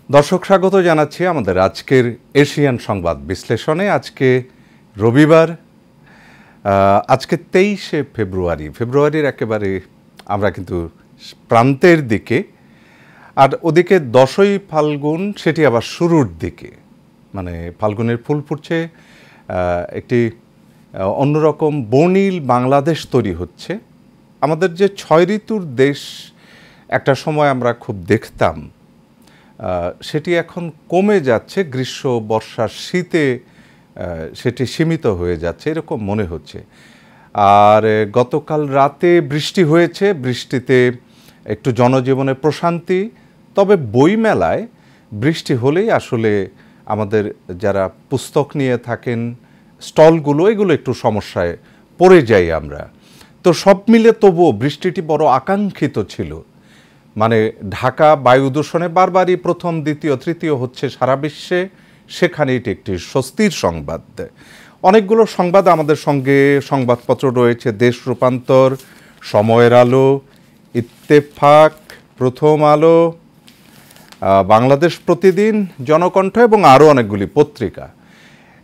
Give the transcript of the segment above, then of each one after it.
দর্শক স্বাগত জানাচ্ছি আমাদের আজকের এশিয়ান সংবাদ বিশ্লেষণে। আজকে রবিবার, আজকে 23শে ফেব্রুয়ারির একেবারে আমরা কিন্তু প্রান্তের দিকে, আর ওদিকে 10ই ফাল্গুন সেটি আবার শুরুর দিকে, মানে ফাল্গুনের ফুল ফুটছে, একটি অন্যরকম বর্ণিল বাংলাদেশ তৈরি হচ্ছে। আমাদের যে 6 ঋতুর দেশ একটা সময় আমরা খুব দেখতাম, সেটি এখন কমে যাচ্ছে, গ্রীষ্ম বর্ষা শীতে সেটি সীমিত হয়ে যাচ্ছে এরকম মনে হচ্ছে। আর গতকাল রাতে বৃষ্টি হয়েছে, বৃষ্টিতে একটু জনজীবনে প্রশান্তি। তবে বইমেলায় বৃষ্টি হলেই আসলে আমাদের যারা পুস্তক নিয়ে থাকেন স্টলগুলো, এগুলো একটু সমস্যায় পড়ে যাই আমরা। তো সব মিলে তবুও বৃষ্টিটি বড় আকাঙ্ক্ষিত ছিল। মানে ঢাকা বায়ু দূষণে বারবারই প্রথম, দ্বিতীয়, তৃতীয় হচ্ছে সারা বিশ্বে, সেখানে এটি একটি স্বস্তির সংবাদ। অনেকগুলো সংবাদ আমাদের সঙ্গে সংবাদপত্র রয়েছে, দেশ রূপান্তর, সময়ের আলো, ইত্তেফাক, প্রথম আলো, বাংলাদেশ প্রতিদিন, জনকণ্ঠ এবং আরও অনেকগুলি পত্রিকা।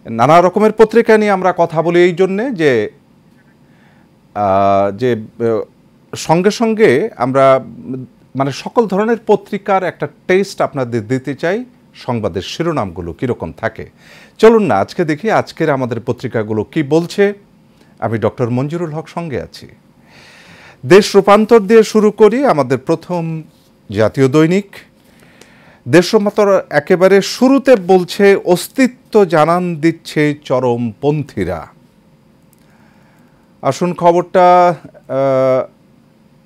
নানা রকমের পত্রিকা নিয়ে আমরা কথা বলি এই জন্যে যে সঙ্গে সঙ্গে আমরা মানে সকল ধরনের পত্রিকার একটা টেস্ট আপনাদের দিতে চাই, সংবাদের শিরোনামগুলো কীরকম থাকে। চলুন না আজকে দেখি আজকের আমাদের পত্রিকাগুলো কি বলছে। আমি ডক্টর মঞ্জুরুল হক সঙ্গে আছি। দেশ রূপান্তর দিয়ে শুরু করি। আমাদের প্রথম জাতীয় দৈনিক দেশ রূপান্তর একেবারে শুরুতে বলছে, অস্তিত্ব জানান দিচ্ছে চরমপন্থীরা। আসুন খবরটা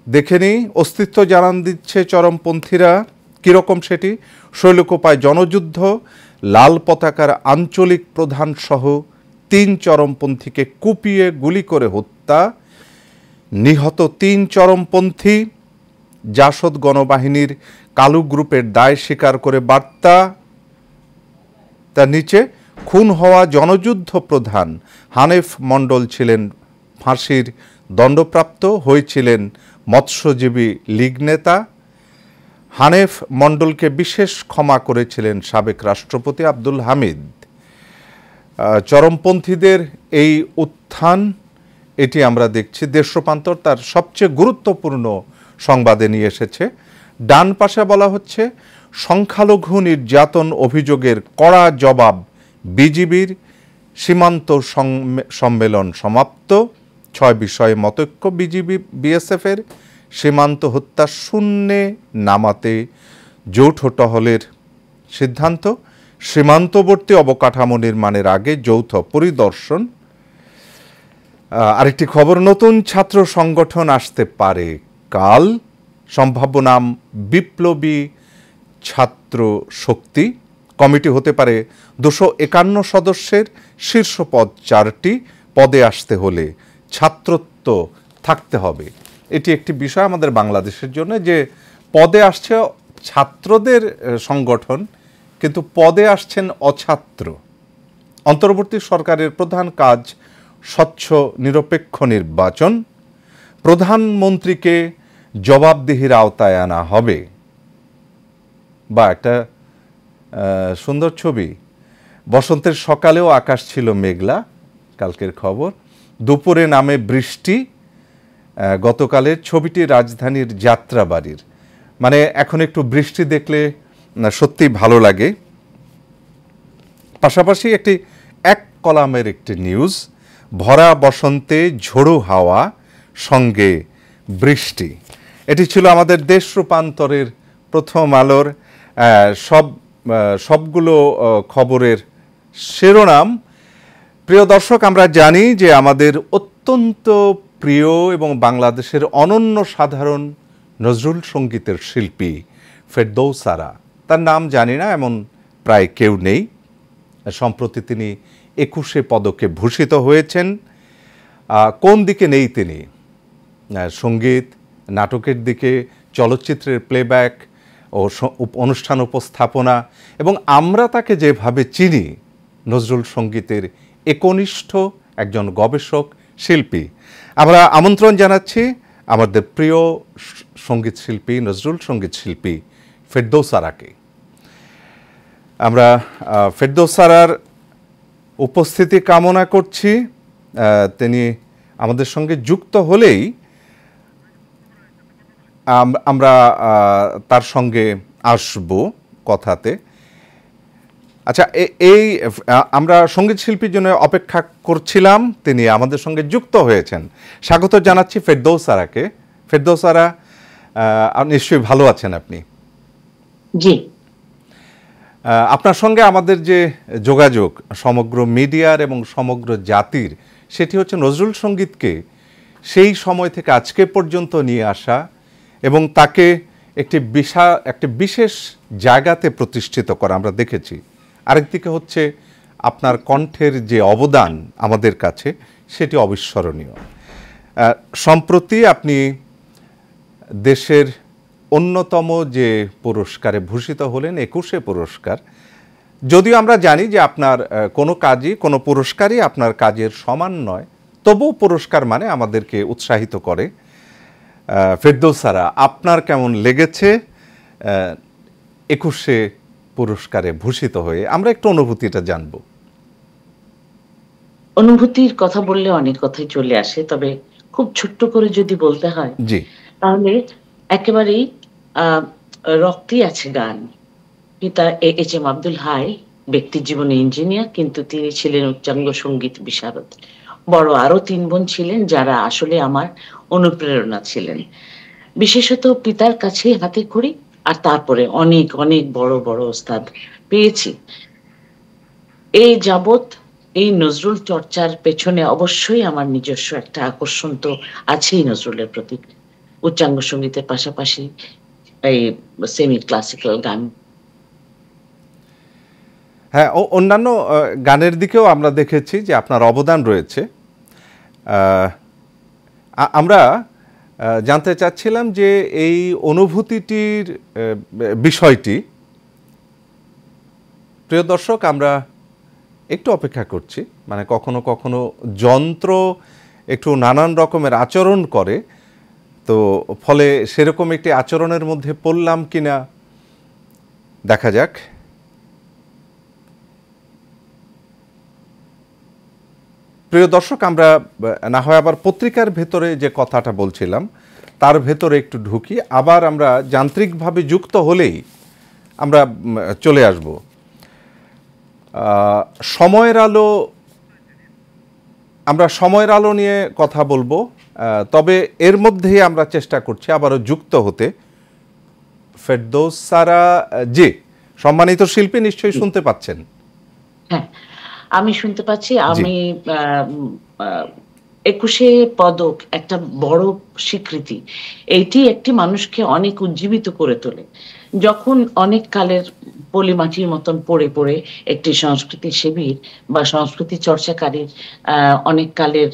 দেখে নিই। অস্তিত্ব জানান দিচ্ছে চরমপন্থীরা, কীরকম সেটি? শৈলকুপায় জনযুদ্ধ, লাল পতাকার আঞ্চলিক প্রধানসহ 3 চরমপন্থীকে কুপিয়ে গুলি করে হত্যা, নিহত 3 চরমপন্থী, জাসদ গণবাহিনীর কালু গ্রুপের দায় স্বীকার করে বার্তা। তার নিচে খুন হওয়া জনযুদ্ধ প্রধান হানেফ মণ্ডল ছিলেন ফাঁসির দণ্ডপ্রাপ্ত, হয়েছিলেন মৎস্যজীবী লীগ নেতা। হানেফ মণ্ডলকে বিশেষ ক্ষমা করেছিলেন সাবেক রাষ্ট্রপতি আব্দুল হামিদ। চরমপন্থীদের এই উত্থান, এটি আমরা দেখছি। দেশ রূপান্তর তার সবচেয়ে গুরুত্বপূর্ণ সংবাদে নিয়ে এসেছে। ডান পাশে বলা হচ্ছে, সংখ্যালঘু নির্যাতন অভিযোগের কড়া জবাব বিজিবির, সীমান্ত সম্মেলন সমাপ্ত, 6 বিষয়ে মতৈক্য বিজিবি বিএসএফের, সীমান্ত হত্যা শূন্যে নামাতে যৌথ টহলের সিদ্ধান্ত, সীমান্তবর্তী অবকাঠামো নির্মাণের আগে যৌথ পরিদর্শন। আরেকটি খবর, নতুন ছাত্র সংগঠন আসতে পারে কাল, সম্ভাব্য নাম বিপ্লবী ছাত্র শক্তি, কমিটি হতে পারে 251 সদস্যের, শীর্ষ পদ 4টি, পদে আসতে হলে ছাত্রত্ব থাকতে হবে। এটি একটি বিষয় আমাদের বাংলাদেশের জন্য, যে পদে আসছে ছাত্রদের সংগঠন কিন্তু পদে আসছেন অছাত্র। অন্তর্বর্তী সরকারের প্রধান কাজ স্বচ্ছ নিরপেক্ষ নির্বাচন, প্রধানমন্ত্রীকে জবাবদিহির আওতায় আনা হবে। বা একটা সুন্দর ছবি, বসন্তের সকালেও আকাশ ছিল মেঘলা, কালকের খবর, দুপুরে নামে বৃষ্টি। গতকালের ছবিটি রাজধানীর যাত্রাবাড়ির, মানে এখন একটু বৃষ্টি দেখলে সত্যি ভালো লাগে। পাশাপাশি একটি এক কলামের একটি নিউজ, ভরা বসন্তে ঝোড়ো হাওয়া সঙ্গে বৃষ্টি। এটি ছিল আমাদের দেশ রূপান্তরের প্রথম আলোর সবগুলো খবরের শিরোনাম। প্রিয় দর্শক, আমরা জানি যে আমাদের অত্যন্ত প্রিয় এবং বাংলাদেশের অনন্য সাধারণ নজরুল সঙ্গীতের শিল্পী ফেরদৌস আরা, তার নাম জানি না এমন প্রায় কেউ নেই। সম্প্রতি তিনি 21শে পদকে ভূষিত হয়েছেন। কোন দিকে নেই তিনি? সঙ্গীত, নাটকের দিকে, চলচ্চিত্রের প্লেব্যাক ও অনুষ্ঠান উপস্থাপনা, এবং আমরা তাকে যেভাবে চিনি নজরুল সঙ্গীতের একনিষ্ঠ একজন গবেষক শিল্পী। আমরা আমন্ত্রণ জানাচ্ছি আমাদের প্রিয় সঙ্গীত শিল্পী, নজরুল সঙ্গীত শিল্পী ফেরদৌস আরাকে। আমরা ফেরদৌস স্যারের উপস্থিতি কামনা করছি। তিনি আমাদের সঙ্গে যুক্ত হলেই আমরা তার সঙ্গে আসব কথাতে। আচ্ছা, এই আমরা সঙ্গীত শিল্পীর জন্য অপেক্ষা করছিলাম, তিনি আমাদের সঙ্গে যুক্ত হয়েছেন। স্বাগত জানাচ্ছি ফেরদৌস স্যারকে। ফেরদৌস স্যার, নিশ্চয়ই ভালো আছেন আপনি? জি। আপনার সঙ্গে আমাদের যে যোগাযোগ সমগ্র মিডিয়ার এবং সমগ্র জাতির, সেটি হচ্ছে নজরুল সঙ্গীতকে সেই সময় থেকে আজকে পর্যন্ত নিয়ে আসা এবং তাকে একটি বিশেষ জায়গাতে প্রতিষ্ঠিত করা আমরা দেখেছি। আরেকদিকে হচ্ছে আপনার কণ্ঠের যে অবদান আমাদের কাছে, সেটি অবিস্মরণীয়। সম্প্রতি আপনি দেশের অন্যতম যে পুরস্কারে ভূষিত হলেন, 21শে পুরস্কার। যদিও আমরা জানি যে আপনার কোনো পুরস্কারই আপনার কাজের সমান নয়, তবুও পুরস্কার মানে আমাদেরকে উৎসাহিত করে। ফেরদৌস স্যার, আপনার কেমন লেগেছে 21শে পুরস্কারে ভূষিত হয়ে? আমরা একটু অনুভূতিটা জানব। অনুভূতির কথা বললে অনেক কথাই চলে আসে, তবে খুব ছোট্ট করে যদি বলতে হয় জি, তাহলে একেবারেই রক্তই আছে গান। পিতা এইচ এম আব্দুল হাই ব্যক্তি জীবনে ইঞ্জিনিয়ার, কিন্তু তিনি ছিলেন উচ্চাঙ্গ সঙ্গীত বিশারদ। বড় আরো 3 বোন ছিলেন যারা আসলে আমার অনুপ্রেরণা ছিলেন। বিশেষত পিতার কাছে হাতে খড়ি, আর তারপরে অনেক অনেক বড় বড় ওস্তাদ পেয়েছি। এই যাবৎ এই নজরুল চর্চার পেছনে অবশ্যই আমার নিজস্ব একটা আকর্ষণ তো আছেই নজরুলের প্রতি। উচ্চাঙ্গ সঙ্গীতের পাশাপাশি এই সেমি ক্লাসিক্যাল গান, হ্যাঁ, অন্যান্য গানের দিকেও আমরা দেখেছি যে আপনার অবদান রয়েছে। আমরা জানতে চাচ্ছিলাম যে এই অনুভূতিটির বিষয়টি, প্রিয় দর্শক, আমরা একটু অপেক্ষা করছি। মানে কখনো কখনো যন্ত্র একটু নানান রকমের আচরণ করে, তো ফলে সেরকম একটি আচরণের মধ্যে পড়লাম কিনা দেখা যাক। প্রিয় দর্শক, আমরা না হয় আবার পত্রিকার ভেতরে যে কথাটা বলছিলাম তার ভেতরে একটু ঢুকি, আবার আমরা যান্ত্রিকভাবে যুক্ত হলেই আমরা চলে আসব। সময়ের আলো, আমরা সময়ের আলো নিয়ে কথা বলবো, তবে এর মধ্যেই আমরা চেষ্টা করছি আবারও যুক্ত হতে। ফেরদৌস স্যার জি, সম্মানিত শিল্পী, নিশ্চয়ই শুনতে পাচ্ছেন? হ্যাঁ, আমি শুনতে পাচ্ছি। আমি 21শে পদক একটা বড় স্বীকৃতি। এইটি একটি মানুষকে অনেক উজ্জীবিত করে তোলে। যখন অনেক কালের পলিমাটির মতন পড়ে পড়ে একটি সংস্কৃতি শিবির বা সংস্কৃতি চর্চাকারীর অনেক কালের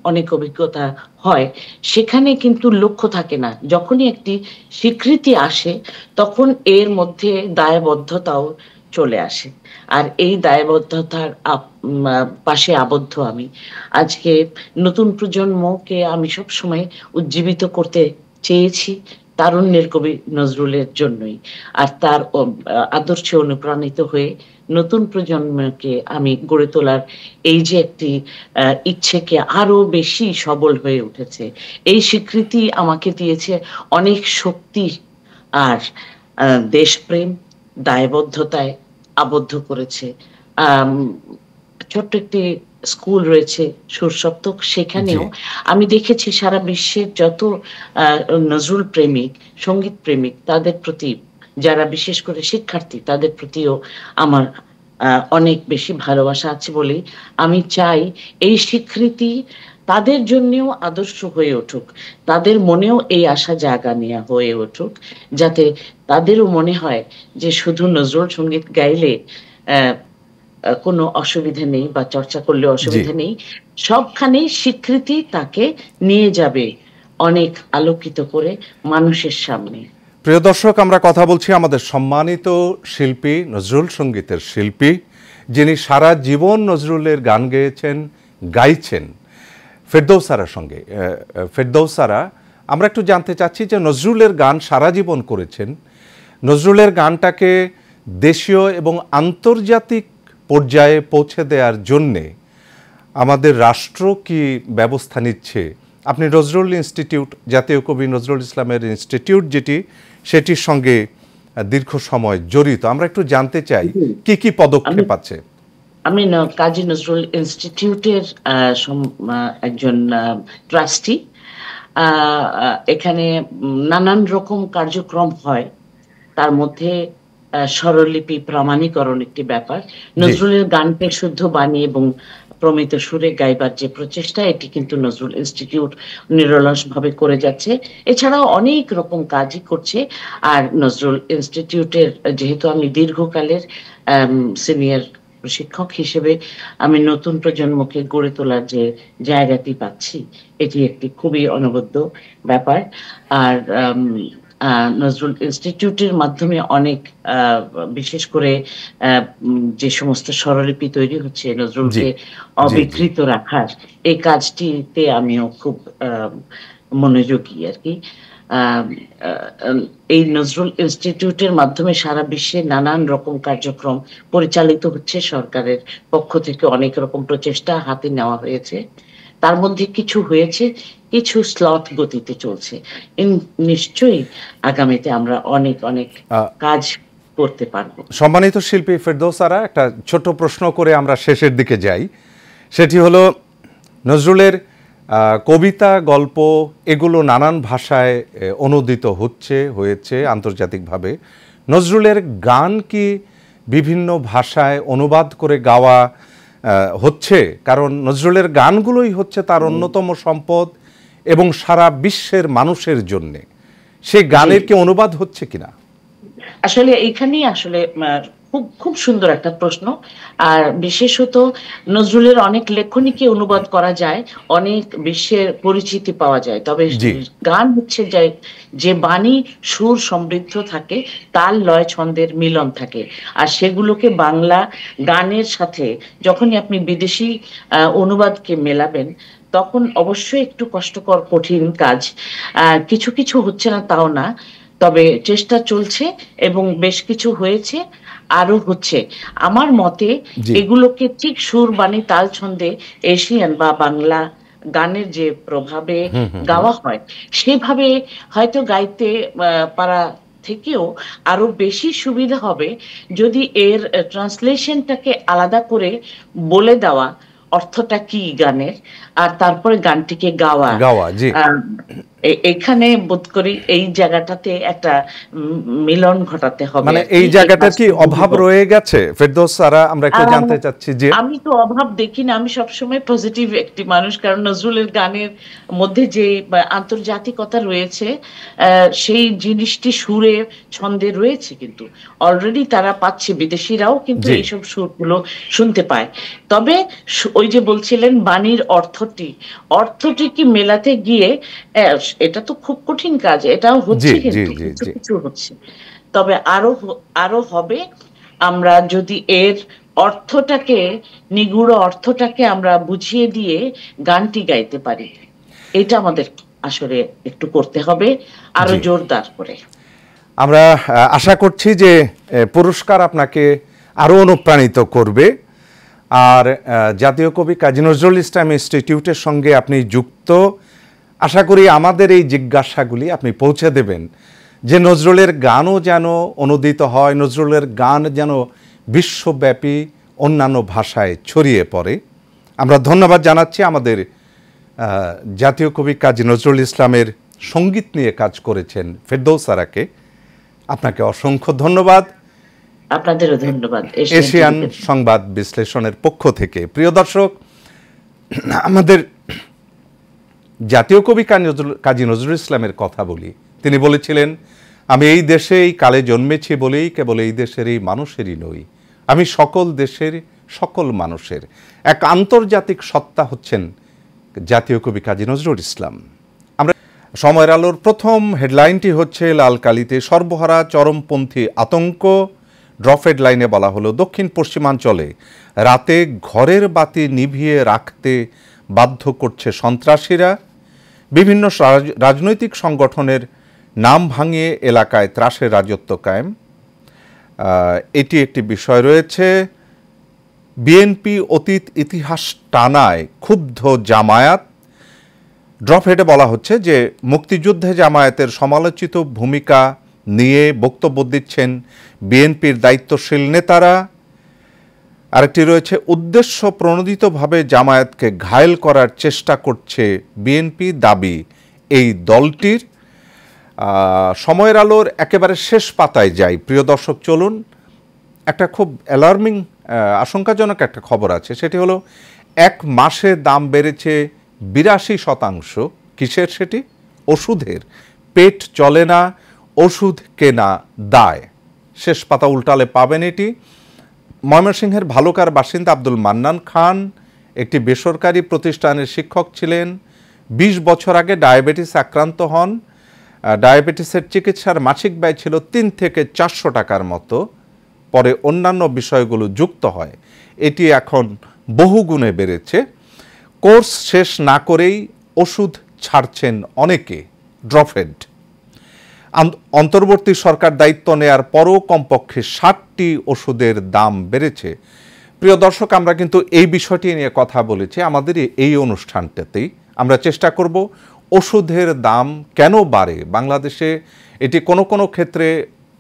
অনেক অভিজ্ঞতা হয়, সেখানে কিন্তু লক্ষ্য থাকে না। যখনই একটি স্বীকৃতি আসে তখন এর মধ্যে দায়বদ্ধতাও চলে আসে, আর এই দায়বদ্ধতার পাশে আবদ্ধ আমি। আজকে নতুন প্রজন্মকে আমি সব সময় উজ্জীবিত করতে চেয়েছি তারুণ্যের কবি নজরুলের জন্যই, আর তার আদর্শে অনুপ্রাণিত হয়ে নতুন প্রজন্মকে আমি গড়ে তোলার এই যে একটি ইচ্ছেকে আরো বেশি সবল হয়ে উঠেছে। এই স্বীকৃতি আমাকে দিয়েছে অনেক শক্তি আর দেশপ্রেম, দায়বদ্ধতায় আবদ্ধ করেছে। ছোট্ট একটি স্কুল রয়েছে সুরসপ্তক, সেখানেও আমি দেখেছি সারা বিশ্বের যত নজরুল প্রেমিক, সঙ্গীত প্রেমিক, তাদের প্রতি, যারা বিশেষ করে শিক্ষার্থী, তাদের প্রতিও আমার অনেক বেশি ভালোবাসা আছে বলেই আমি চাই এই স্বীকৃতি তাদের জন্যও আদর্শ হয়ে উঠুক, তাদের মনেও এই আশা জায়গা নেওয়া হয়ে উঠুক, যাতে তাদেরও মনে হয় যে শুধু নজরুল সঙ্গীত গাইলে কোনো অসুবিধা নেই বা চর্চা করলে অসুবিধা নেই। সবখানেই স্বীকৃতি তাকে নিয়ে যাবে অনেক আলোকিত করে মানুষের সামনে। প্রিয় দর্শক, আমরা কথা বলছি আমাদের সম্মানিত শিল্পী, নজরুল সঙ্গীতের শিল্পী, যিনি সারা জীবন নজরুলের গান গেয়েছেন, গাইছেন, ফেরদৌস স্যারের সঙ্গে। ফেরদৌস স্যার, আমরা একটু জানতে চাচ্ছি যে নজরুলের গান সারা জীবন করেছেন, নজরুলের গানটাকে দেশীয় এবং আন্তর্জাতিক পর্যায়ে পৌঁছে দেওয়ার জন্যে আমাদের রাষ্ট্র কি ব্যবস্থা নিচ্ছে? আপনি নজরুল ইনস্টিটিউট, জাতীয় কবি নজরুল ইসলামের ইনস্টিটিউট যেটি, সেটির সঙ্গে দীর্ঘ সময় জড়িত। আমরা একটু জানতে চাই কি কি পদক্ষেপ আছে। আমি কাজী নজরুল ইনস্টিটিউটের একজন ট্রাস্টি। এখানে নানান রকম কার্যক্রম হয়, তার মধ্যে স্বরলিপি প্রমাণীকরণ একটি ব্যাপার। নজরুলের গানকে শুদ্ধ বাণী এবং প্রমিত সুরে গাইবার যে প্রচেষ্টা, এটি কিন্তু নজরুল ইনস্টিটিউট নিরলসভাবে করে যাচ্ছে। এছাড়াও অনেক রকম কাজই করছে। আর নজরুল ইনস্টিটিউটের যেহেতু আমি দীর্ঘকালের সিনিয়র প্রশিক্ষক হিসেবে আমি নতুন প্রজন্মকে গড়ে তোলার যে জায়গাটি পাচ্ছি, এটি একটি খুবই অনবদ্য ব্যাপার। আর নজরুল ইনস্টিটিউটের মাধ্যমে অনেক বিশেষ করে যে সমস্ত স্বরলিপি তৈরি হচ্ছে নজরুলকে অবিকৃত রাখার, এই কাজটিতে আমিও খুব মনোযোগী আর কি। এই নজরুল ইনস্টিটিউটের মাধ্যমে সারা বিশ্বে নানান রকম কার্যক্রম পরিচালিত হচ্ছে। সরকারের পক্ষ থেকে অনেক রকম প্রচেষ্টা হাতে নেওয়া হয়েছে, তার মধ্যে কিছু হয়েছে, কিছু স্লথ গতিতে চলছে। নিশ্চয়ই আগামীতে আমরা অনেক অনেক কাজ করতে পারবো। সম্মানিত শিল্পী ফেরদৌস আরা, একটা ছোট প্রশ্ন করে আমরা শেষের দিকে যাই। সেটি হলো, নজরুলের কবিতা, গল্প এগুলো নানান ভাষায় অনুদিত হয়েছে আন্তর্জাতিকভাবে। নজরুলের গান কি বিভিন্ন ভাষায় অনুবাদ করে গাওয়া হচ্ছে? কারণ নজরুলের গানগুলোই হচ্ছে তার অন্যতম সম্পদ এবং সারা বিশ্বের মানুষের জন্যে। সেই গানের কি অনুবাদ হচ্ছে কিনা? আসলে এইখানেই আসলে খুব খুব সুন্দর একটা প্রশ্ন। আর বিশেষত নজরুলের অনেক লেখনীকে অনুবাদ করা যায়, অনেক বিশ্বের পরিচিতি পাওয়া যায়। তবে গান হচ্ছে যে বাণী সুর সমৃদ্ধ থাকে, তাল লয় ছন্দের মিলন থাকে, আর সেগুলোকে বাংলা গানের সাথে যখনই আপনি বিদেশি অনুবাদকে মেলাবেন, তখন অবশ্যই একটু কষ্টকর, কঠিন কাজ। কিছু কিছু হচ্ছে না তাও না, তবে চেষ্টা চলছে এবং বেশ কিছু হয়েছে, আরো হচ্ছে। আমার মতে এগুলোকে ঠিক সুর বাণী তাল ছন্দে এশিয়ান বা বাংলা গানের যে প্রভাবে গাওয়া হয়, সেভাবে হয়তো গাইতে পারা থেকেও আরো বেশি সুবিধা হবে যদি এর ট্রান্সলেশনটাকে আলাদা করে বলে দেওয়া, অর্থটা কি গানের, আর তারপরে গানটিকে গাওয়া। এখানে বোধ করি এই জায়গাটাতে একটা মিলন ঘটাতে হবে। মানে এই জায়গাটার কি অভাব রয়ে গেছে ফেরদৌস সারা? আমরা একটু জানতে চাচ্ছি যে। আমি তো অভাব দেখি না, আমি সবসময় পজিটিভ একটি মানুষ। কারণ নজরুলের গানের মধ্যে যে আন্তর্জাতিকতা রয়েছে, সেই জিনিসটি সুরে ছন্দে রয়েছে, কিন্তু অলরেডি তারা পাচ্ছে, বিদেশিরাও কিন্তু এইসব সুরগুলো শুনতে পায়। তবে ওই যে বলছিলেন বাণীর অর্থটি কি মেলাতে গিয়ে, এটা তো খুব কঠিন কাজ, এটাও হচ্ছে, কিন্তু কিছু হচ্ছে। তবে আরো হবে, আমরা যদি এর অর্থটাকে, নিগুড় অর্থটাকে আমরা বুঝিয়ে দিয়ে গানটি গাইতে পারি, এটা আমাদের আসলে একটু করতে হবে আরো জোরদার করে। আমরা আশা করছি যে পুরস্কার আপনাকে আরো অনুপ্রাণিত করবে। আর জাতীয় কবি কাজী নজরুল ইসলাম ইনস্টিটিউটের সঙ্গে আপনি যুক্ত, আশা করি আমাদের এই জিজ্ঞাসাগুলি আপনি পৌঁছে দেবেন, যে নজরুলের গানও যেন অনুদিত হয়, নজরুলের গান যেন বিশ্বব্যাপী অন্যান্য ভাষায় ছড়িয়ে পড়ে। আমরা ধন্যবাদ জানাচ্ছি আমাদের জাতীয় কবি কাজী নজরুল ইসলামের সঙ্গীত নিয়ে কাজ করেছেন ফেরদৌস আরাকে। আপনাকে অসংখ্য ধন্যবাদ। আপনাদেরও ধন্যবাদ এশিয়ান সংবাদ বিশ্লেষণের পক্ষ থেকে। প্রিয় দর্শক, আমাদের জাতীয় কবি কাজী নজরুল ইসলামের কথা বলি। তিনি বলেছিলেন, আমি এই দেশে এই কালে জন্মেছি বলেই কেবল এই দেশের এই মানুষেরই নই, আমি সকল দেশের সকল মানুষের। এক আন্তর্জাতিক সত্তা হচ্ছেন জাতীয় কবি কাজী নজরুল ইসলাম। আমরা সময়ের আলোর প্রথম হেডলাইনটি হচ্ছে, লাল কালিতে সর্বহারা চরমপন্থী আতঙ্ক। ড্রপ হেডলাইনে বলা হলো, দক্ষিণ পশ্চিমাঞ্চলে রাতে ঘরের বাতি নিভিয়ে রাখতে বাধ্য করছে সন্ত্রাসীরা। বিভিন্ন রাজনৈতিক সংগঠনের নাম ভাঙিয়ে এলাকায় ত্রাসের রাজত্ব কায়েম। এটি একটি বিষয় রয়েছে। বিএনপি অতীত ইতিহাস টানায় ক্ষুব্ধ জামায়াত। ড্রপহেডে বলা হচ্ছে যে মুক্তিযুদ্ধে জামায়াতের সমালোচিত ভূমিকা নিয়ে বক্তব্য দিচ্ছেন বিএনপির দায়িত্বশীল নেতারা। আরেকটি রয়েছে উদ্দেশ্য প্রণোদিতভাবে জামায়াতকে ঘায়েল করার চেষ্টা করছে বিএনপি, দাবি এই দলটির। সময়ের আলোর একেবারে শেষ পাতায় যাই প্রিয় দর্শক, চলুন। একটা খুব অ্যালার্মিং, আশঙ্কাজনক একটা খবর আছে, সেটি হলো 1 মাসে দাম বেড়েছে 82%। কিসের সেটি? ওষুধের। পেট চলে না, ওষুধ কেনা দায়। শেষ পাতা উল্টালে পাবেন এটি। ময়মনসিংহের ভালুকার বাসিন্দা আব্দুল মান্নান খান একটি বেসরকারি প্রতিষ্ঠানের শিক্ষক ছিলেন। 20 বছর আগে ডায়াবেটিস আক্রান্ত হন। ডায়াবেটিসের চিকিৎসার মাসিক ব্যয় ছিল 3 থেকে 400 টাকার মতো। পরে অন্যান্য বিষয়গুলো যুক্ত হয়, এটি এখন বহুগুণে বেড়েছে। কোর্স শেষ না করেই ওষুধ ছাড়ছেন অনেকে। ড্রপহেড। অন্তর্বর্তী সরকার দায়িত্ব নেয়ার পরও কমপক্ষে 60টি ওষুধের দাম বেড়েছে। প্রিয় দর্শক, আমরা কিন্তু এই বিষয়টি নিয়ে কথা বলেছি আমাদের এই অনুষ্ঠানটাতেই। আমরা চেষ্টা করব ওষুধের দাম কেন বাড়ে বাংলাদেশে। এটি কোনো কোনো ক্ষেত্রে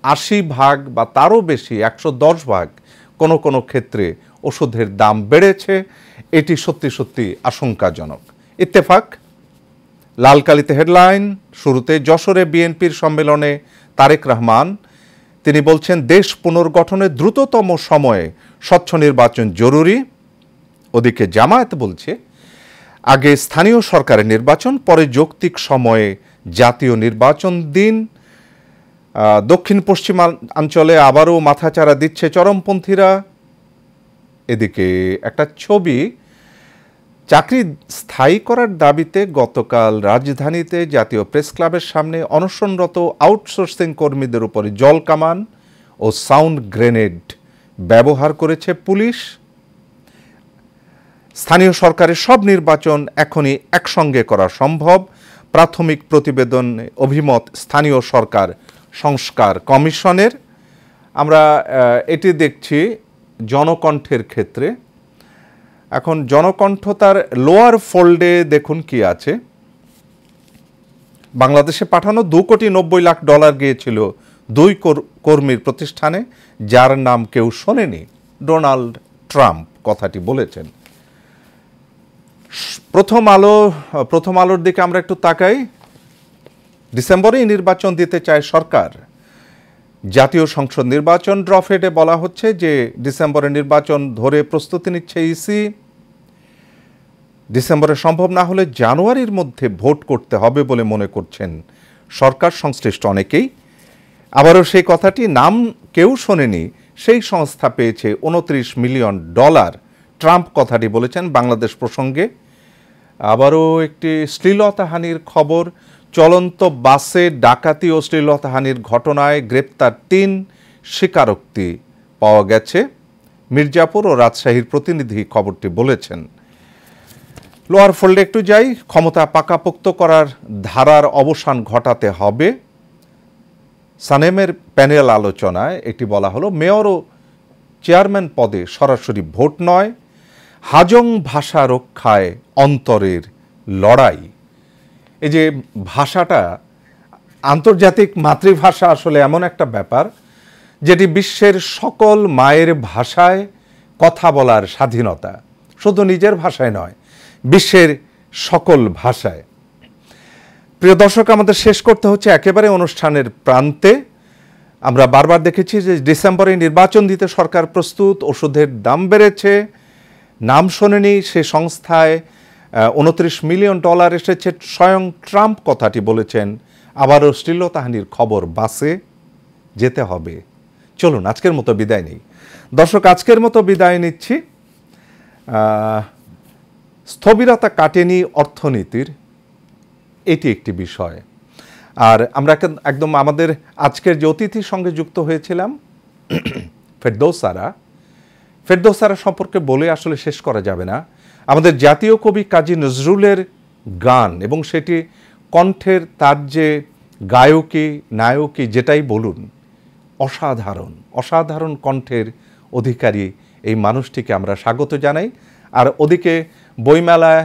80% বা তারও বেশি, 110% কোনো কোনো ক্ষেত্রে ওষুধের দাম বেড়েছে। এটি সত্যি সত্যি আশঙ্কাজনক। ইত্তেফাক, লালকালিতে হেডলাইন শুরুতে যশোরে বিএনপির সম্মেলনে তারেক রহমান তিনি বলছেন দেশ পুনর্গঠনে দ্রুততম সময়ে স্বচ্ছ নির্বাচন জরুরি। ওদিকে জামায়াত বলছে আগে স্থানীয় সরকারের নির্বাচন, পরে যৌক্তিক সময়ে জাতীয় নির্বাচন দিন। দক্ষিণ পশ্চিমাঞ্চলে আবারও মাথাচাড়া দিচ্ছে চরমপন্থীরা। এদিকে একটা ছবি, চাকরি স্থায়ী করার দাবিতে গতকাল রাজধানীতে জাতীয় প্রেস ক্লাবের সামনে অনশনরত আউটসোর্সিং কর্মীদের উপরে জল কামান ও সাউন্ড গ্রেনেড ব্যবহার করেছে পুলিশ। স্থানীয় সরকারের সব নির্বাচন এখনই একসঙ্গে করা সম্ভব, প্রাথমিক প্রতিবেদন অভিমত স্থানীয় সরকার সংস্কার কমিশনের। আমরা এটি দেখছি জনকণ্ঠের ক্ষেত্রে। এখন জনকণ্ঠ তার লোয়ার ফোল্ডে দেখুন কি আছে। বাংলাদেশে পাঠানো $2,90,00,000 গিয়েছিল 2 কর্মীর প্রতিষ্ঠানে, যার নাম কেউ শোনেনি। ডোনাল্ড ট্রাম্প কথাটি বলেছেন। প্রথম আলোর দিকে আমরা একটু তাকাই। ডিসেম্বরেই নির্বাচন দিতে চায় সরকার। জাতীয় সংসদ নির্বাচন। ড্রপহেডে বলা হচ্ছে যে ডিসেম্বরে নির্বাচন ধরে প্রস্তুতি নিচ্ছে ইসি। ডিসেম্বরে সম্ভব না হলে জানুয়ারির মধ্যে ভোট করতে হবে বলে মনে করছেন সরকার সংশ্লিষ্ট অনেকেই। আবারও সেই কথাটি নাম কেউ শোনেনি সেই সংস্থা পেয়েছে $29 মিলিয়ন। ট্রাম্প কথাটি বলেছেন বাংলাদেশ প্রসঙ্গে। আবারও একটি শ্লীলতাহানির খবর। চলন্ত বাসে ডাকাতি ও শ্লীলতাহানির ঘটনায় গ্রেপ্তার 3 স্বীকারোক্তি পাওয়া গেছে। মির্জাপুর ও রাজশাহীর প্রতিনিধি খবরটি বলেছেন। লোয়ার ফোল্ডে একটু যাই। ক্ষমতা পাকাপোক্ত করার ধারার অবসান ঘটাতে হবে। সানেমের প্যানেল আলোচনায় একটি বলা হলো মেয়র ও চেয়ারম্যান পদে সরাসরি ভোট নয়, হাজং ভাষা রক্ষায় অন্তরের লড়াই। এই যে ভাষাটা, আন্তর্জাতিক মাতৃভাষা আসলে এমন একটা ব্যাপার যেটি বিশ্বের সকল মায়ের ভাষায় কথা বলার স্বাধীনতা, শুধু নিজের ভাষায় নয়, বিশ্বের সকল ভাষায়। প্রিয় দর্শক, আমাদের শেষ করতে হচ্ছে একেবারে অনুষ্ঠানের প্রান্তে। আমরা বারবার দেখেছি যে ডিসেম্বরে নির্বাচন দিতে সরকার প্রস্তুত। ওষুধের দাম বেড়েছে, নাম শোনেনি সে সংস্থায় $29 মিলিয়ন এসেছে। স্বয়ং ট্রাম্প কথাটি বলেছেন। আবারও শ্লীলতাহানির খবর, বাসে যেতে হবে। চলুন আজকের মতো বিদায় নেই দর্শক, আজকের মতো বিদায় নিচ্ছি। স্থবিরতা কাটেনি অর্থনীতির, এটি একটি বিষয়। আর আমরা একদম আমাদের আজকের যে অতিথির সঙ্গে যুক্ত হয়েছিলাম ফেরদৌসারা সম্পর্কে বলে আসলে শেষ করা যাবে না। আমাদের জাতীয় কবি কাজী নজরুলের গান, এবং সেটি কণ্ঠের তার যে গায়কী নায়কী যেটাই বলুন, অসাধারণ অসাধারণ কণ্ঠের অধিকারী এই মানুষটিকে আমরা স্বাগত জানাই। আর ওদিকে বইমেলায়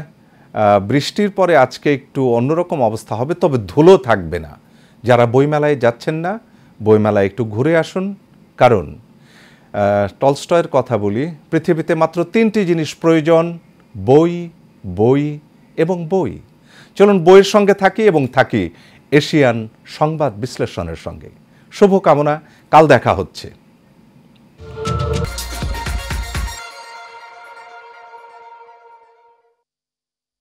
বৃষ্টির পরে আজকে একটু অন্যরকম অবস্থা হবে, তবে ধুলো থাকবে না। যারা বইমেলায় যাচ্ছেন না, বইমেলায় একটু ঘুরে আসুন। কারণ টলস্টয়ের কথা বলি, পৃথিবীতে মাত্র 3টি জিনিস প্রয়োজন, বই, বই এবং বই। চলুন বইয়ের সঙ্গে থাকি এবং থাকি এশিয়ান সংবাদ বিশ্লেষণের সঙ্গে। শুভকামনা, কাল দেখা হচ্ছে।